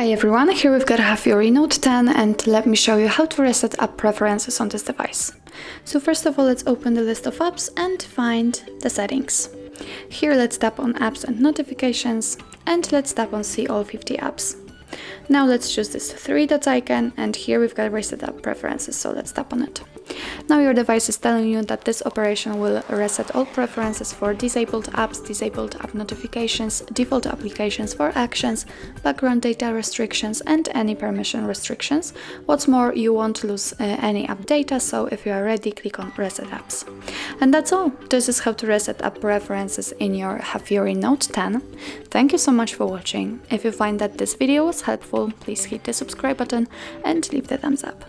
Hi everyone, here we've got HAFURY Note 10 and let me show you how to reset app preferences on this device. So first of all, let's open the list of apps and find the settings. Here let's tap on apps and notifications and let's tap on see all 50 apps. Now let's choose this three dot icon and here we've got reset app preferences, so let's tap on it. Now your device is telling you that this operation will reset all preferences for disabled apps, disabled app notifications, default applications for actions, background data restrictions and any permission restrictions. What's more, you won't lose any app data, so if you are ready, click on reset apps. And that's all. This is how to reset app preferences in your HAFURY Note 10. Thank you so much for watching. If you find that this video was helpful, please hit the subscribe button and leave the thumbs up.